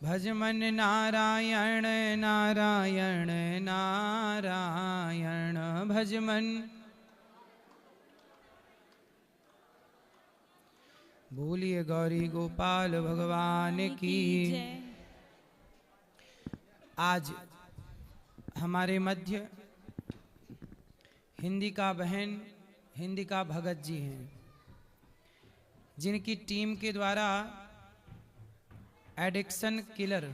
भज मन नारायण नारायण नारायण भज मन। बोलिए गौरी गोपाल भगवान की। आज हमारे मध्य हिंदी का बहन, हिंदी का भगत जी हैं, जिनकी टीम के द्वारा एडिक्शन किलर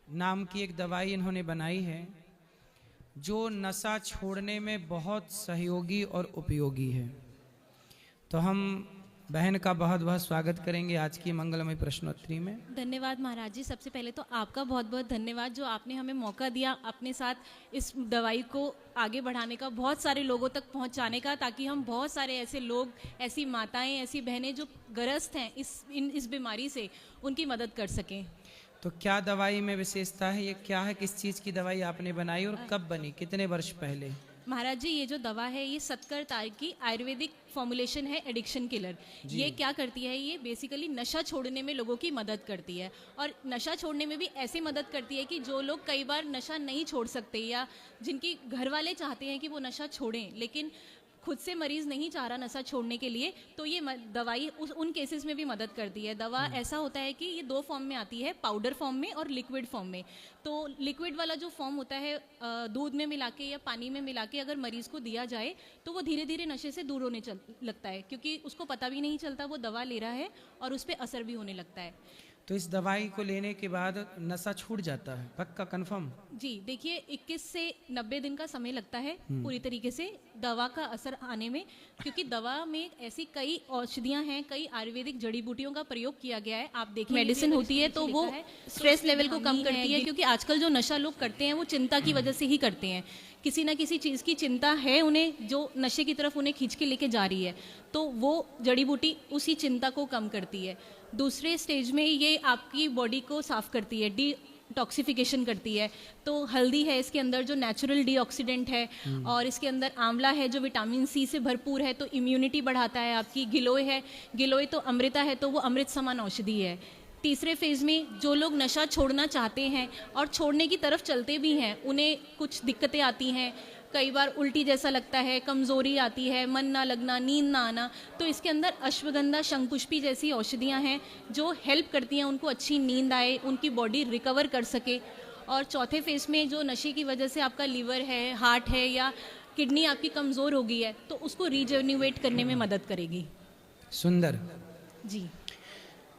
नाम की एक दवाई इन्होंने बनाई है, जो नशा छोड़ने में बहुत सहयोगी और उपयोगी है। तो हम बहन का बहुत बहुत स्वागत करेंगे आज की मंगलमय प्रश्नोत्तरी में। धन्यवाद महाराज जी। सबसे पहले तो आपका बहुत बहुत धन्यवाद, जो आपने हमें मौका दिया अपने साथ इस दवाई को आगे बढ़ाने का, बहुत सारे लोगों तक पहुंचाने का, ताकि हम बहुत सारे ऐसे लोग, ऐसी माताएं, ऐसी बहनें जो ग्रस्त हैं इस बीमारी से, उनकी मदद कर सकें। तो क्या दवाई में विशेषता है? ये क्या है, किस चीज़ की दवाई आपने बनाई और कब बनी, कितने वर्ष पहले? महाराज जी, ये जो दवा है ये 70 तारीख की आयुर्वेदिक फॉर्मुलेशन है, एडिक्शन किलर। ये क्या करती है? ये बेसिकली नशा छोड़ने में लोगों की मदद करती है, और नशा छोड़ने में भी ऐसे मदद करती है कि जो लोग कई बार नशा नहीं छोड़ सकते, या जिनकी घर वाले चाहते हैं कि वो नशा छोड़ें लेकिन खुद से मरीज नहीं चाह रहा नशा छोड़ने के लिए, तो ये दवाई उन केसेस में भी मदद करती है। दवा ऐसा होता है कि ये 2 फॉर्म में आती है, पाउडर फॉर्म में और लिक्विड फॉर्म में। तो लिक्विड वाला जो फॉर्म होता है, दूध में मिला के या पानी में मिला के अगर मरीज को दिया जाए तो वो धीरे धीरे नशे से दूर होने लगता है, क्योंकि उसको पता भी नहीं चलता वो दवा ले रहा है और उस पर असर भी होने लगता है। तो इस दवाई को लेने के बाद नशा छूट जाता है, पक्का कंफर्म? जी देखिए, 21 से 90 दिन का समय लगता है पूरी तरीके से दवा का असर आने में, क्योंकि दवा में ऐसी कई औषधियां हैं, कई आयुर्वेदिक जड़ी बूटियों का प्रयोग किया गया है। आप देखिए, मेडिसिन होती है तो वो स्ट्रेस लेवल को कम करती है, क्योंकि आजकल जो नशा लोग करते हैं वो चिंता की वजह से ही करते हैं। किसी ना किसी चीज़ की चिंता है उन्हें, जो नशे की तरफ उन्हें खींच के लेके जा रही है, तो वो जड़ी बूटी उसी चिंता को कम करती है। दूसरे स्टेज में ये आपकी बॉडी को साफ करती है, डिटॉक्सिफिकेशन करती है। तो हल्दी है इसके अंदर जो नेचुरल डीऑक्सीडेंट है, और इसके अंदर आंवला है जो विटामिन सी से भरपूर है, तो इम्यूनिटी बढ़ाता है आपकी। गिलोय है, गिलोय तो अमृता है, तो वो अमृत समान औषधि है। तीसरे फेज में जो लोग नशा छोड़ना चाहते हैं और छोड़ने की तरफ चलते भी हैं, उन्हें कुछ दिक्कतें आती हैं, कई बार उल्टी जैसा लगता है, कमज़ोरी आती है, मन ना लगना, नींद ना आना, तो इसके अंदर अश्वगंधा, शंखपुष्पी जैसी औषधियां हैं जो हेल्प करती हैं उनको अच्छी नींद आए, उनकी बॉडी रिकवर कर सके। और चौथे फेज में जो नशे की वजह से आपका लीवर है, हार्ट है, या किडनी आपकी कमज़ोर हो गई है, तो उसको रिजेन्युएट करने में मदद करेगी। सुंदर जी।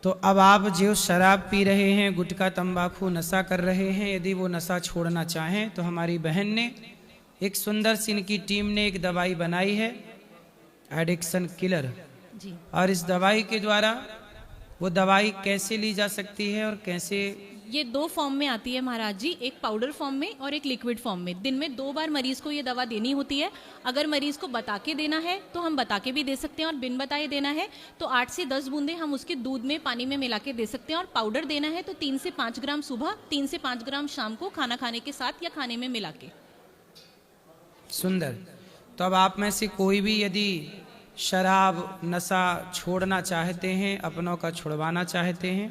तो अब आप जो शराब पी रहे हैं, गुटखा तंबाकू नशा कर रहे हैं, यदि वो नशा छोड़ना चाहें तो हमारी बहन ने एक सुंदर सी, इनकी टीम ने एक दवाई बनाई है, एडिक्शन किलर जी। और इस दवाई के द्वारा वो दवाई कैसे ली जा सकती है और कैसे? ये 2 फॉर्म में आती है महाराज जी, एक पाउडर फॉर्म में और एक लिक्विड फॉर्म में। दिन में 2 बार मरीज को ये दवा देनी होती है। अगर मरीज को बता के देना है तो हम बता के भी दे सकते हैं, और बिन बताए देना है तो 8 से 10 बूंदे हम उसके दूध में, पानी में मिला के दे सकते हैं। और पाउडर देना है तो 3 से 5 ग्राम सुबह, 3 से 5 ग्राम शाम को खाना खाने के साथ या खाने में मिला के। सुंदर। तो अब आप में से कोई भी यदि शराब नशा छोड़ना चाहते हैं, अपनों का छुड़वाना चाहते हैं,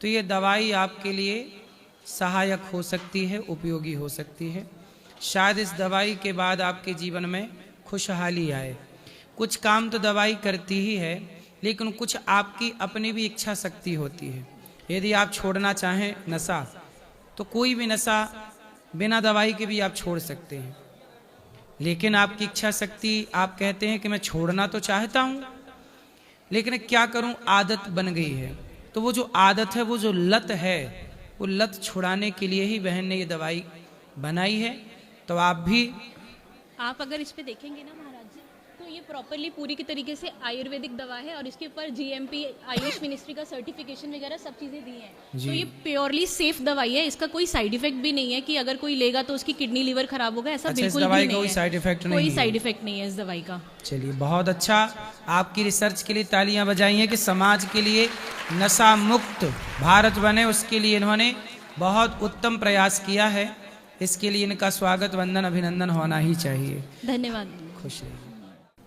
तो ये दवाई आपके लिए सहायक हो सकती है, उपयोगी हो सकती है। शायद इस दवाई के बाद आपके जीवन में खुशहाली आए। कुछ काम तो दवाई करती ही है, लेकिन कुछ आपकी अपनी भी इच्छा शक्ति होती है। यदि आप छोड़ना चाहें नशा, तो कोई भी नशा बिना दवाई के भी आप छोड़ सकते हैं, लेकिन आपकी इच्छा शक्ति, आप कहते हैं कि मैं छोड़ना तो चाहता हूं, लेकिन क्या करूं, आदत बन गई है। तो वो जो आदत है, वो जो लत है, वो लत छुड़ाने के लिए ही बहन ने ये दवाई बनाई है। तो आप अगर इस पे देखेंगे ना महाराज जी, तो ये प्रॉपरली पूरी की तरीके से आयुर्वेदिक दवा है, और इसके ऊपर जीएमपी, आयुष मिनिस्ट्री का सर्टिफिकेशन वगैरह सब चीज़ें दी हैं। तो ये प्योरली सेफ दवाई है, इसका कोई साइड इफेक्ट भी नहीं है कि अगर कोई लेगा तो उसकी किडनी लीवर खराब होगा, ऐसा बिल्कुल भी नहीं है। कोई साइड इफेक्ट नहीं है इस दवाई का। चलिए, बहुत अच्छा। आपकी रिसर्च के लिए तालियां बजाइए कि समाज के लिए नशा मुक्त भारत बने, उसके लिए इन्होंने बहुत उत्तम प्रयास किया है। इसके लिए इनका स्वागत, वंदन, अभिनंदन होना ही चाहिए। धन्यवाद। खुश रहिए।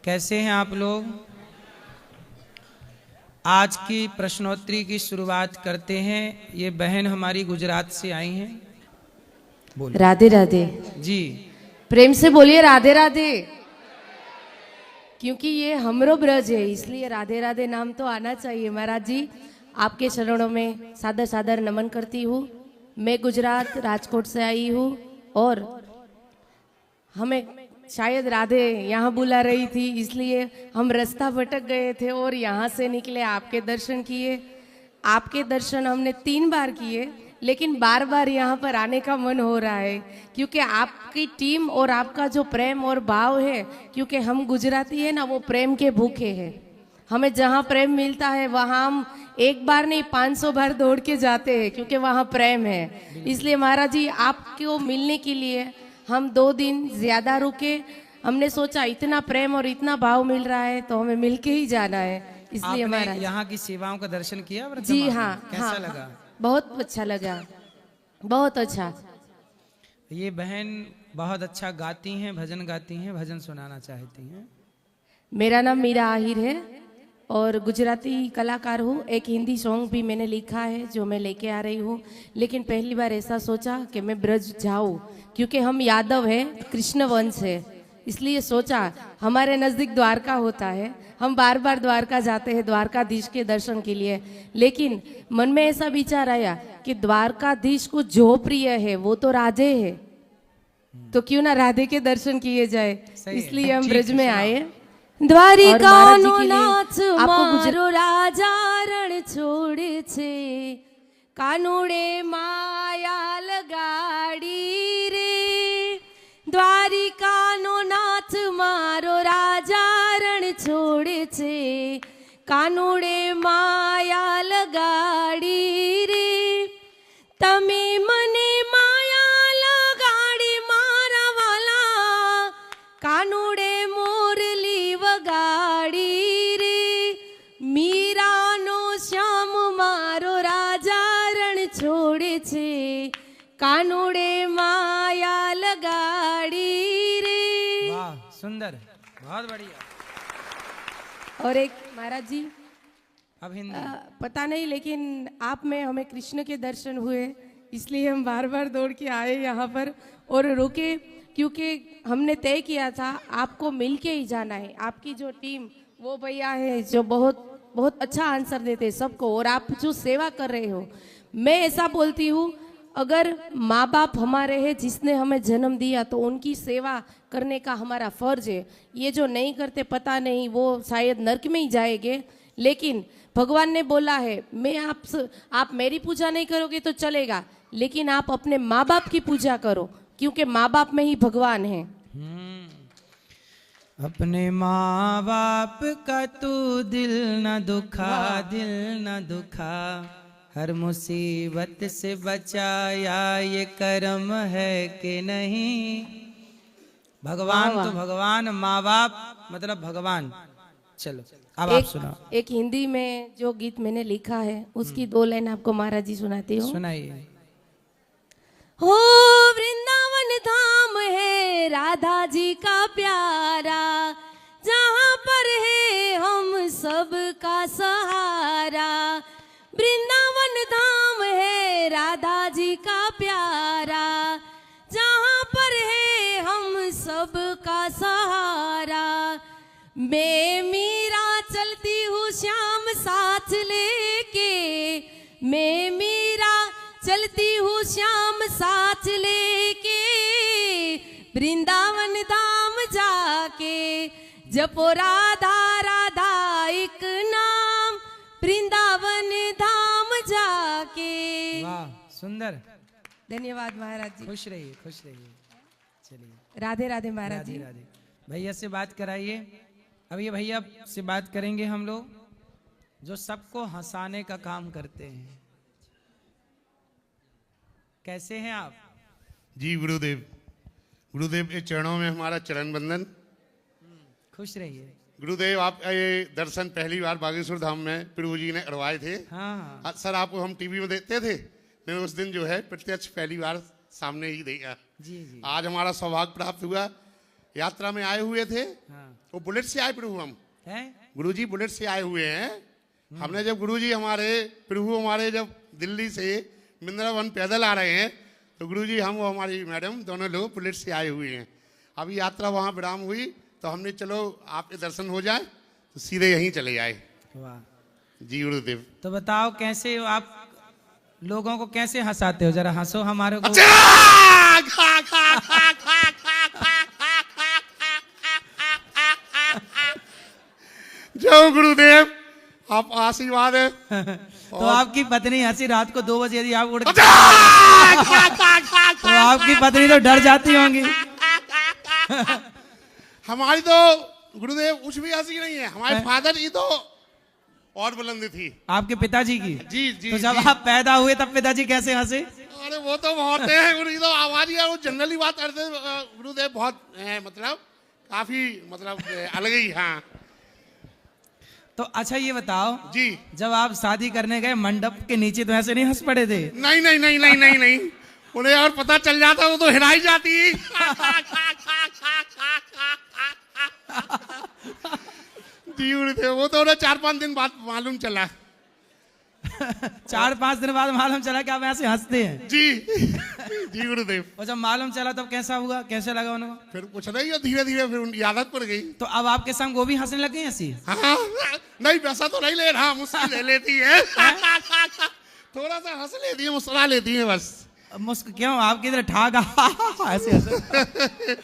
कैसे हैं आप लोग? आज की प्रश्नोत्तरी की शुरुआत करते हैं। ये बहन हमारी गुजरात से आई हैं। बोलिए। राधे राधे। जी प्रेम से बोलिए राधे राधे। क्योंकि ये हमरो ब्रज है, इसलिए राधे राधे नाम तो आना चाहिए। महाराज जी, आपके चरणों में सादर सादर नमन करती हूँ। मैं गुजरात राजकोट से आई हूँ और हमें शायद राधे यहाँ बुला रही थी, इसलिए हम रास्ता भटक गए थे और यहाँ से निकले, आपके दर्शन किए। आपके दर्शन हमने 3 बार किए, लेकिन बार बार यहाँ पर आने का मन हो रहा है, क्योंकि आपकी टीम और आपका जो प्रेम और भाव है, क्योंकि हम गुजराती है ना, वो प्रेम के भूखे हैं। हमें जहाँ प्रेम मिलता है वहाँ हम एक बार नहीं 500 बार दौड़ के जाते हैं, क्योंकि वहाँ प्रेम है। इसलिए महाराज जी, आपको मिलने के लिए हम 2 दिन ज्यादा रुके। हमने सोचा इतना प्रेम और इतना भाव मिल रहा है तो हमें मिलके ही जाना है, इसलिए आपने महाराज। यहाँ की सेवाओं का दर्शन किया वर्तमान जी में? हाँ, कैसा हाँ, लगा? बहुत अच्छा लगा, बहुत अच्छा। ये बहन बहुत अच्छा गाती हैं, भजन गाती हैं, भजन सुनाना चाहती हैं। मेरा नाम मीरा आहिर है और गुजराती कलाकार हूँ। एक हिंदी सॉन्ग भी मैंने लिखा है जो मैं लेके आ रही हूँ, लेकिन पहली बार ऐसा सोचा कि मैं ब्रज जाऊँ, क्योंकि हम यादव हैं, कृष्ण वंश है, इसलिए सोचा हमारे नज़दीक द्वारका होता है, हम बार बार द्वारका जाते हैं द्वारकाधीश के दर्शन के लिए। लेकिन मन में ऐसा विचार आया कि द्वारकाधीश को जो प्रिय है वो तो राधे है, तो क्यों ना राधे के दर्शन किए जाए, इसलिए हम ब्रज में आए। દ્વારિકા નો और નાથ महाराज जी के लिए મારો રાજા રણ છોડે છે, કાનુડે માયા લગાડી રે। દ્વારિકા નો નાથ મારો રાજા રણ છોડે છે, કાનુડે માયા લગાડી રે। તમે મને માયા લગાડી મારા વાલા, કાનુડે મોરલી વગાડી રે। મીરાનો શ્યામ મારો રાજા રણ છોડે છે, કાનુડે માયા લગાડી રે। वाह, सुंदर, बहुत बढ़िया। और एक महाराज जी, अब हिंदी। पता नहीं, लेकिन आप में हमें कृष्ण के दर्शन हुए, इसलिए हम बार बार दौड़ के आए यहाँ पर और रुके, क्योंकि हमने तय किया था आपको मिल के ही जाना है। आपकी जो टीम, वो भैया है जो बहुत बहुत अच्छा आंसर देते हैं सबको, और आप जो सेवा कर रहे हो, मैं ऐसा बोलती हूँ, अगर माँ बाप हमारे हैं जिसने हमें जन्म दिया, तो उनकी सेवा करने का हमारा फर्ज है। ये जो नहीं करते पता नहीं, वो शायद नरक में ही जाएंगे, लेकिन भगवान ने बोला है, मैं आप मेरी पूजा नहीं करोगे तो चलेगा, लेकिन आप अपने माँ बाप की पूजा करो, क्योंकि माँ बाप में ही भगवान है। अपने माँ बाप का तू दिल न दुखा, दिल न दुखा, हर मुसीबत से बचाया ये कर्म है कि नहीं। भगवान तो भगवान, माँ बाप मतलब भगवान। चलो अब आप सुनाओ। एक हिंदी में जो गीत मैंने लिखा है, उसकी 2 लाइन आपको महाराज जी सुनाती हूँ। सुनाइए। हो वृंदावन धाम है राधा जी का प्यारा, जहाँ पर है हम सब का सहारा। वृंदावन धाम है राधा जी का प्यारा, जहाँ पर है हम सब का सहारा। मैं मीरा चलती हूँ श्याम साथ लेके, मैं मीरा चलती हूँ श्याम साथ लेके। वृंदावन धाम जाके जपो राधा राधा एक नाम, वृंदावन धाम जाके। वाह, सुंदर। धन्यवाद महाराज जी। खुश रहिए, खुश रहिए। चलिए, राधे राधे महाराज राधे जी। राधे। भैया से बात कराइए। अब ये भैया से बात करेंगे हम लोग, जो सबको हंसाने का काम करते हैं। कैसे हैं आप? जी गुरुदेव, गुरुदेव के चरणों में हमारा चरण बंदन। खुश रहिए। गुरुदेव, आप ये दर्शन पहली बार बागेश्वर धाम में प्रभु जी ने करवाए थे। हाँ, आज सर आपको हम टीवी में देखते थे, लेकिन उस दिन जो है प्रत्यक्ष पहली बार सामने ही देखा। जी जी। आज हमारा सौभाग्य प्राप्त हुआ। यात्रा में आए हुए थे, हाँ। वो बुलेट से आए प्रभु हम। हैं? गुरुजी बुलेट से आए हुए हैं, हमने जब गुरुजी हमारे प्रभु हमारे जब दिल्ली से वृंदावन पैदल आ रहे हैं तो गुरुजी हम और हमारी मैडम दोनों लोग पुलिस से आए हुए हैं। अभी यात्रा वहाँ विराम हुई तो हमने चलो आपके दर्शन हो जाए तो सीधे यहीं चले आए। वाह। जी गुरुदेव। तो बताओ कैसे हो आप, लोगों को कैसे हंसाते हो, जरा हंसो हमारे को। जय गुरुदेव, आप आशीर्वाद है। तो आपकी पत्नी हंसी रात को 2 बजे यदि आप उड़ तो आपकी पत्नी तो डर जाती होंगी। हमारी तो गुरुदेव कुछ भी हंसी नहीं है, हमारे फादर जी तो और बुलंदी थी। आपके पिताजी की? जी जी। तो जब जी। आप पैदा हुए तब पिताजी कैसे हंसे? अरे वो तो बहुत है गुरु जी, तो आवाज ही है, वो जनरली बात करते गुरुदेव बहुत है, मतलब काफी मतलब अलग ही। हाँ तो अच्छा ये बताओ जी। जब आप शादी करने गए मंडप के नीचे तो ऐसे नहीं हंस पड़े थे? नहीं नहीं नहीं नहीं नहीं नहीं, उन्हें और पता चल जाता वो तो हिलाई जाती। जी गुरुदेव, वो तो उन्हें 4-5 दिन बाद मालूम चला। 4-5 दिन बाद मालूम चला कि आप ऐसे हंसते हैं? जी जी गुरुदेव। और जब मालूम चला तब कैसा हुआ, कैसे लगा उनको? फिर कुछ नहीं है, धीरे धीरे फिर उनकी आदत पड़ गई। तो अब आपके संग वो भी हंसने लग गई ऐसी? हाँ नहीं, वैसा तो नहीं ले रहा, मुस्कुरा ले लेती है। थोड़ा सा हंस लेती है, मुस्कुरा लेती है बस। मुस्क क्यों, आपकी तरह ठागा ऐसे हंसे?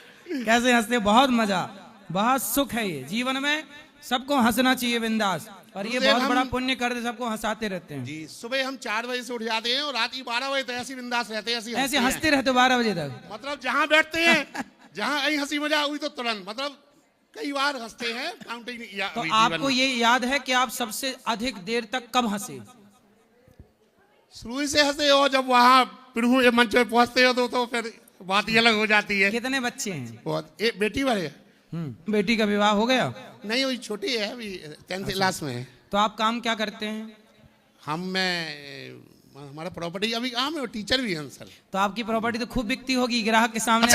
कैसे हंसते? बहुत मजा, बहुत सुख है ये जीवन में, सबको हंसना चाहिए बिंदास। और ये बहुत बड़ा पुण्य करते, सबको हंसाते रहते हैं। जी, सुबह हम 4 बजे से उठ जाते हैं और रात की 12 बजे तक ऐसी बिंदास रहते हैं, ऐसे हंसते रहते 12 बजे तक? मतलब जहाँ बैठते हैं, जहाँ आई हंसी मजा हुई तो तुरंत, मतलब कई बार हंसते हैं, काउंटिंग। तो आपको ये याद है कि आप सबसे अधिक देर तक कब हंसे? शुरू से हंसते हो, जब वहाँ प्रभु के मंच पे पहुंचते हो तो फिर बात ही अलग हो जाती है। कितने बच्चे हैं? बहुत, एक बेटी वाले। बेटी का विवाह हो गया? नहीं, वही छोटी है, अभी 10th क्लास में है। तो आप काम क्या करते हैं? हमारा प्रॉपर्टी अभी काम है, टीचर भी हैं सर। तो आपकी प्रॉपर्टी तो खूब बिकती होगी ग्राहक के सामने।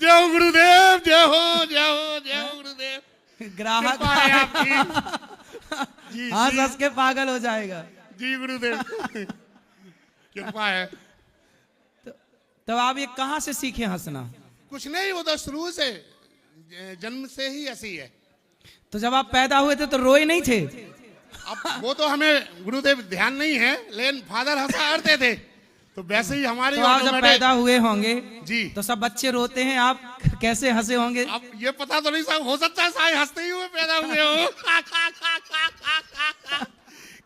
जय गुरुदेव, जय हो जय हो जय हो गुरुदेव। ग्राहक कृपा है आपकी। जी हंस जी हंस के पागल हो जाएगा। जी गुरुदेव, कृपा है। तो आप ये कहाँ से सीखे हंसना? कुछ नहीं, वो तो शुरू से जन्म से ही ऐसी है। तो जब आप पैदा हुए थे तो रोए नहीं थे? अब वो तो हमें गुरुदेव ध्यान नहीं है, लेकिन फादर हंसा करते थे तो वैसे ही हमारे। तो आप जब पैदा हुए होंगे जी तो सब बच्चे रोते हैं, आप कैसे हंसे होंगे? अब ये पता तो नहीं, साहब हो सकता है सारे हंसते ही हुए पैदा हुए हो।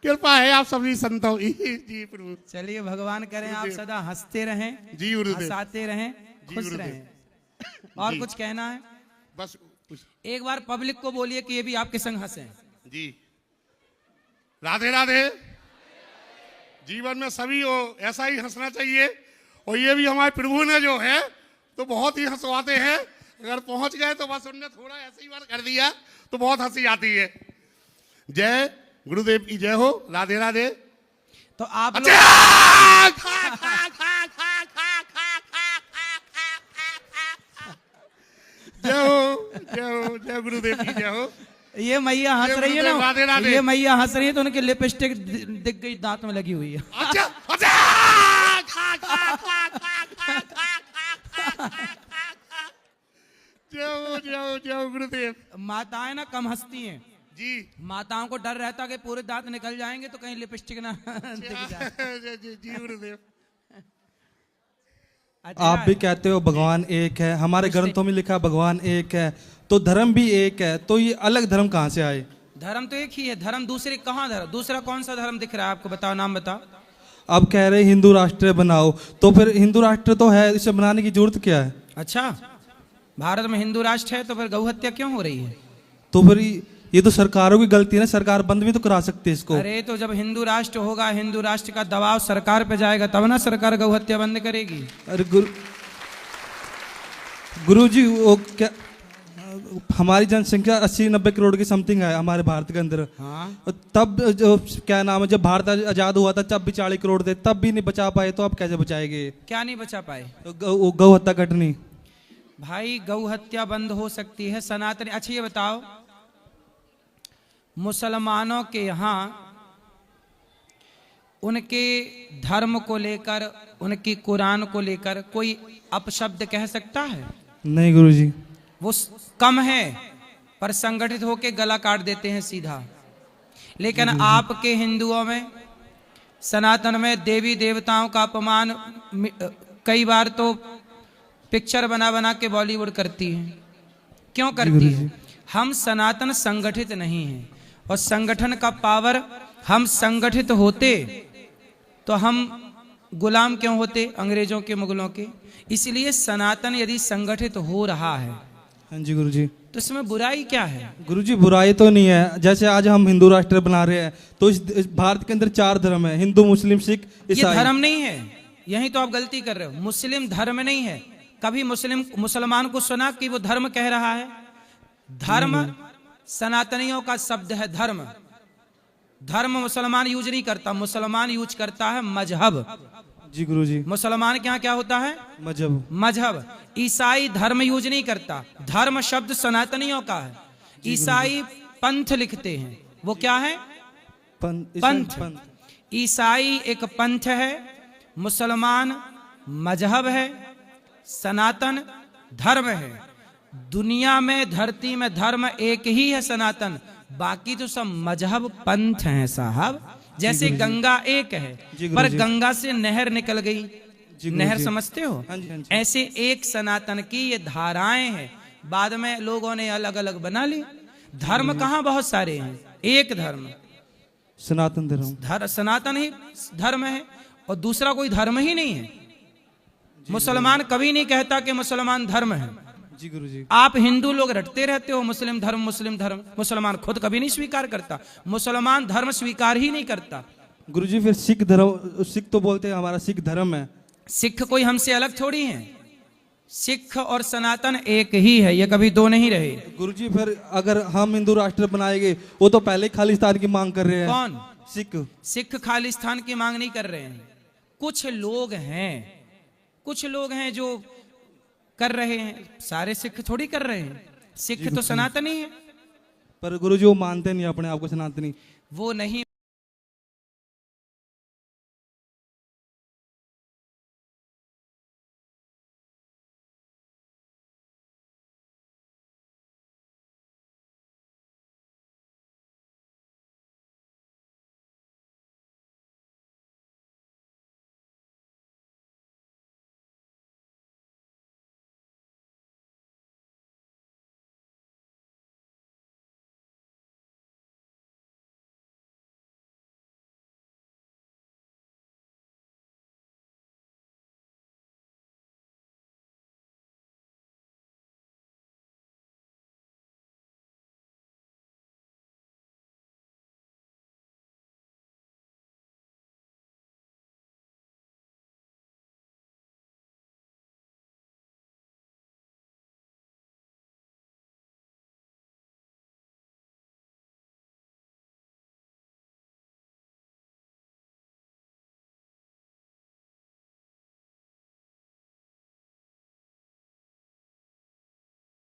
कृपा है आप सभी संतों की। जी प्रभु। चलिए भगवान करें आप सदा हंसते रहें, जी गुरुदेव, हंसाते रहें, खुश गुरुदेव। रहें। और जी। कुछ कहना है? बस एक बार पब्लिक को बोलिए कि ये भी आपके संग हंसे। जी। राधे राधे। जीवन में सभी को ऐसा ही हंसना चाहिए, और ये भी हमारे प्रभु ने जो है तो बहुत ही हंसवाते हैं। अगर पहुंच गए तो बस उनने थोड़ा ऐसे ही बार कर दिया तो बहुत हंसी आती है। जय गुरुदेव की जय हो। राधे राधे। तो आप लोग जय हो जय हो जय गुरुदेव की जय हो। ये मैया हंस जय रही है गुरुदेव, राधे ना, राधे। ये मैया हंस रही है तो उनकी लिपस्टिक दिख गई, दांत में लगी हुई है। अच्छा अच्छा। जय हो जय हो जय हो गुरुदेव। माताएं ना कम हंसती हैं जी माताओं को डर रहता कि पूरे दांत निकल जाएंगे तो कहीं लिपस्टिक ना दिख जाए। जी गुरुदेव। अच्छा आप भी कहते हो भगवान एक है, हमारे ग्रंथों में लिखा भगवान एक है, तो धर्म भी एक है, तो ये अलग धर्म कहाँ से आए? धर्म तो एक ही है, धर्म दूसरे कहाँ धर्म, दूसरा कौन सा धर्म दिख रहा है आपको? बताओ, नाम बताओ। अब कह रहे हिंदू राष्ट्र बनाओ, तो फिर हिंदू राष्ट्र तो है, इसे बनाने की जरूरत क्या है? अच्छा, भारत में हिंदू राष्ट्र है तो फिर गौ हत्या क्यों हो रही है? तो फिर ये तो सरकारों की गलती है ना, सरकार बंद भी तो करा सकती है इसको। अरे तो जब हिंदू राष्ट्र होगा, हिंदू राष्ट्र का दबाव सरकार पे जाएगा तब ना सरकार गौ हत्या बंद करेगी। अरे गुरु जी, वो क्या, हमारी जनसंख्या 80-90 करोड़ की समथिंग है हमारे भारत के अंदर। हाँ, तब जो क्या नाम है, जब भारत आजाद हुआ था तब भी 40 करोड़ थे, तब भी नहीं बचा पाए, तो अब कैसे बचाएंगे? क्या नहीं बचा पाए? गौ हत्या घटनी। भाई गौ हत्या बंद हो सकती है सनातन। अच्छा ये बताओ, मुसलमानों के यहाँ उनके धर्म को लेकर, उनकी कुरान को लेकर कोई अपशब्द कह सकता है? नहीं गुरुजी। वो कम है पर संगठित होके गला काट देते हैं सीधा। लेकिन आपके हिंदुओं में, सनातन में देवी देवताओं का अपमान कई बार तो पिक्चर बना बना के बॉलीवुड करती है। क्यों करती है? हम सनातन संगठित नहीं हैं, और संगठन का पावर, हम संगठित होते तो हम गुलाम क्यों होते अंग्रेजों के, मुगलों के। इसलिए सनातन यदि संगठित हो रहा है, हाँ जी गुरुजी, तो इसमें बुराई क्या है? गुरुजी बुराई तो नहीं है। जैसे आज हम हिंदू राष्ट्र बना रहे हैं, तो इस भारत के अंदर 4 धर्म है, हिंदू, मुस्लिम, सिख, ये ईसाई। धर्म नहीं है, यही तो आप गलती कर रहे हो। मुस्लिम धर्म नहीं है। कभी मुसलमान को सुना कि वो धर्म कह रहा है? धर्म सनातनियों का शब्द है। धर्म धर्म मुसलमान यूज नहीं करता, मुसलमान यूज करता है मजहब। जी गुरुजी। मुसलमान के यहाँ क्या होता है? मजहब। मजहब। ईसाई धर्म यूज नहीं करता, धर्म शब्द सनातनियों का है। ईसाई पंथ लिखते हैं, वो क्या है? पंथ। ईसाई एक पंथ है, मुसलमान मजहब है, सनातन धर्म है। दुनिया में, धरती में धर्म एक ही है, सनातन। बाकी तो सब मजहब पंथ हैं साहब। जैसे गंगा एक है, पर गंगा से नहर निकल गई, नहर समझते हो? हाँ जी, हाँ जी। ऐसे एक सनातन की ये धाराएं हैं, बाद में लोगों ने अलग अलग बना ली। धर्म कहाँ बहुत सारे हैं, एक धर्म सनातन धर्म। सनातन ही धर्म है, और दूसरा कोई धर्म ही नहीं है। मुसलमान कभी नहीं कहता कि मुसलमान धर्म है। जी गुरुजी। आप हिंदू लोग रटते रहते हो मुस्लिम धर्म, मुस्लिम धर्म। मुसलमान खुद कभी नहीं स्वीकार करता, मुसलमान धर्म स्वीकार ही नहीं करता। गुरुजी फिर सिख धर्म, सिख तो बोलते हैं हमारा सिख धर्म है। सिख कोई हमसे अलग थोड़ी है। सिख और सनातन एक ही है, ये कभी दो नहीं रहे। गुरुजी फिर अगर हम हिंदू राष्ट्र बनाएंगे, वो तो पहले खालिस्तान की मांग कर रहे हैं। कौन? सिख। सिख खालिस्तान की मांग नहीं कर रहे हैं। कुछ लोग हैं जो कर रहे हैं, सारे सिख थोड़ी कर रहे हैं। सिख तो सनातनी है। पर गुरुजी वो मानते नहीं अपने आप को सनातनी। वो नहीं